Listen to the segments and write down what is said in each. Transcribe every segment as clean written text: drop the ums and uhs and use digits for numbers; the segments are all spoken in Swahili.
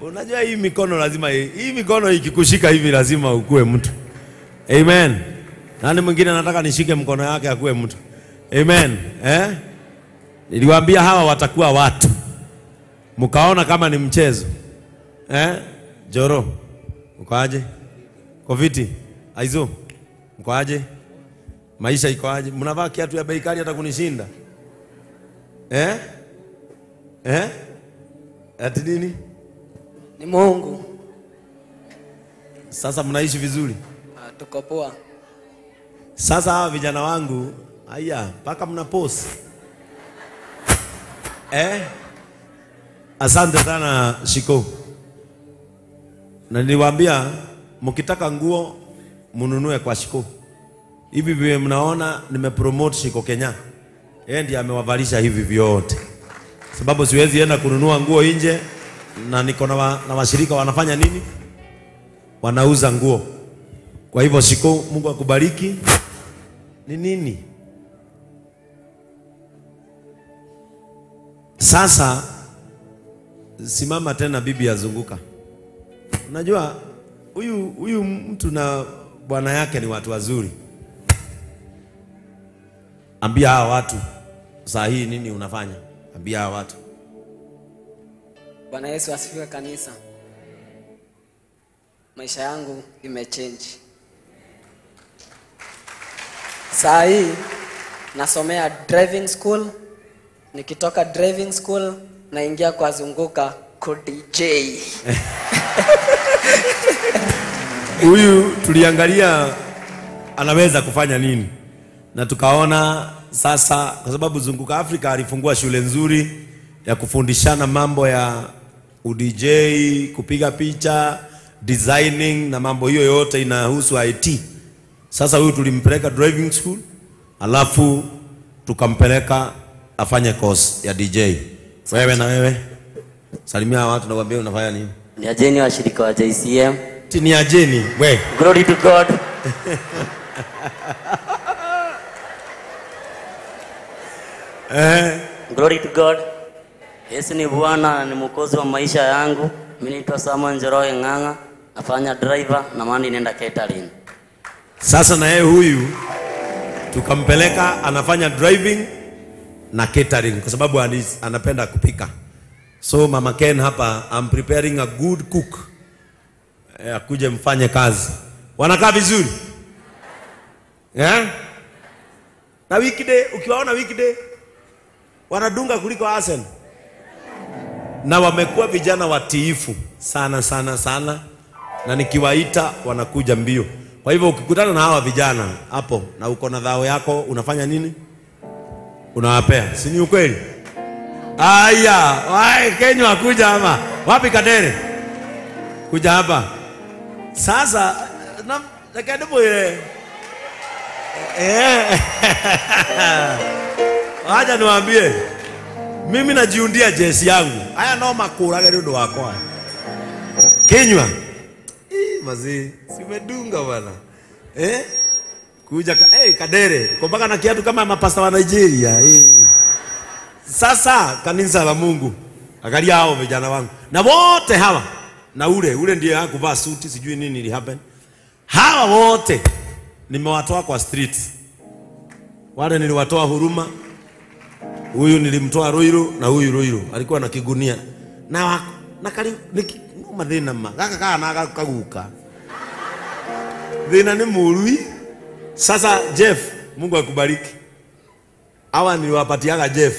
Unajua hii mikono lazima hii mikono ikikushika hivi lazima ukue mtu. Amen. Nani mwingine anataka nishike mkono yake akue mtu? Amen. Niliwaambia hawa watakuwa watu. Mkaona kama ni mchezo. Joro. Uko aje? Koviti. Aizo. Uko aje? Maisha iko aje? Mnavaa kiatu ya bei kali hata kunishinda. Ati nini? Ni Mungu. Sasa mnaishi vizuri? Tuko poa. Sasa hawa vijana wangu, haya, paka mna pose. Asante sana Shiko. Na niliwaambia mkitaka nguo mununue kwa Shiko. Hivi vile mnaona nimepromote Shiko Kenya. Yeye ndiye amewavalisha hivi vyote. Sababu siwezi enda kununua nguo nje na niko na washirika wanafanya nini? Wanauza nguo. Kwa hivyo Shiko, Mungu akubariki. Ni nini? Sasa simama tena bibi azunguka. Unajua huyu mtu na bwana yake ni watu wazuri. Ambia hawa watu saa hii nini unafanya? Ambia hawa watu. Bwana Yesu asifiwe kanisa. Maisha yangu imechange. Saa hii nasomea driving school. Nikitoka driving school naingia kwa zunguka ku DJ. Huyu tuliangalia anaweza kufanya nini, na tukaona sasa, kwa sababu Zunguka Afrika alifungua shule nzuri ya kufundishana mambo ya udj, kupiga picha, designing na mambo hiyo yote inahusu IT. Sasa huyu tulimpeleka driving school, alafu tukampeleka afanye course ya DJ. Wewe na wewe salimia watu na waambie unafanya nini. Ni ajeni wa shirika wa JCM. Ni ajeni we. Glory to God. Glory to God. Yesu ni Bwana, ni mwokozi wa maisha yangu. Mimi naitwa Samuel Njoroge Ng'ang'a, nafanya driver na mandi nenda catering. Sasa na yeye huyu tukampeleka anafanya driving na catering kwa sababu anapenda kupika. So Mama Ken hapa, I'm preparing a good cook. Akuje mfanye kazi. Wanakaa vizuri? Na weekday, ukiwaona weekday wanadunga kuliko Arsenal. Na wamekuwa vijana watiifu sana sana sana, na nikiwaita wanakuja mbio. Kwa hivyo ukikutana na hawa vijana hapo na uko na dhao yako, unafanya nini? Unawapea. Si ni ukweli? Aya, wae Kenya wakuja hapa. Wapi Kadere? Kuja hapa. Sasa na kadibu ile. Acha niwaambie. Mimi najiundia jesi yangu. Haya no makura gari ndo wako. Kenya. Mazi, simedunga bwana. Kuja Kadere, kwa mpaka na kiatu kama mapasta wa Nigeria. Sasa kanisa la Mungu, angalia hao vijana wangu. Na wote hawa, na ule ndiye hakuvaa suti, sijui nini ili happen. Hawa wote nimewatoa kwa street. Wale niliwatoa Huruma. Huyu nilimtoa Ruiru, na huyu Ruiru alikuwa na kigunia. Na kali madhina kaka na kaguka. Dhina ni murui. Sasa Jeff, Mungu akubariki. Hawa niliwapatiaga Jeff.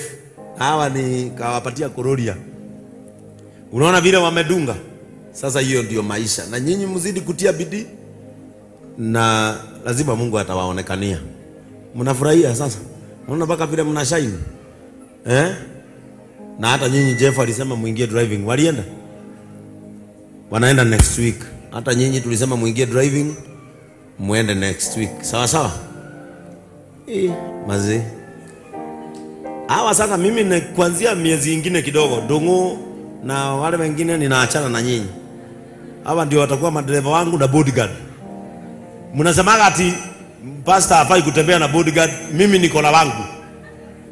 Hawa nikawapatia Kororia. Unaona vile wamedunga. Sasa hiyo ndio maisha. Na nyinyi mzidi kutia bidii na lazima Mungu atawaonekania. Mnafurahia sasa? Unaona mpaka vile mnashine. Na hata nyinyi Jeff alisema muingie driving. Walienda? Wanaenda next week. Hata nyinyi tulisema muingie driving, muende next week. Sawa sawa? Mazi. Hawa sasa mimi ni kuanzia miezi ingine kidogo, Ndungu na wale wengine ninaachana na nyinyi. Hawa ndio watakuwa madereva wangu na bodyguard. Mnasemaga ati pastor hafai kutembea na bodyguard, mimi niko na wangu.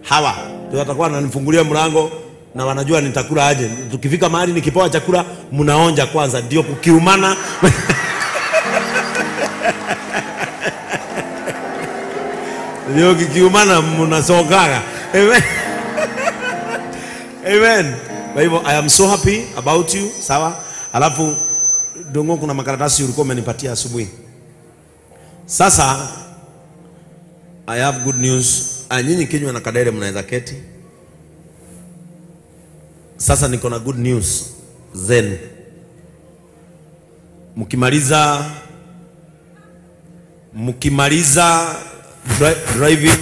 Hawa ndio watakuwa wananifungulia mlango, na wanajua nitakula aje. Tukifika mahali nikipewa chakula mnaonja kwanza, ndio kukiumana. Ndio kikiumana mnasogaga. Amen. Amen. Kwa hivyo I am so happy about you. Sawa? Alafu Dongo, kuna makaratasi ulikuwa umenipatia asubuhi. Sasa I have good news. Nyinyi Kinywa na Kadere mnaweza keti. Sasa niko na good news. Then mkimaliza driving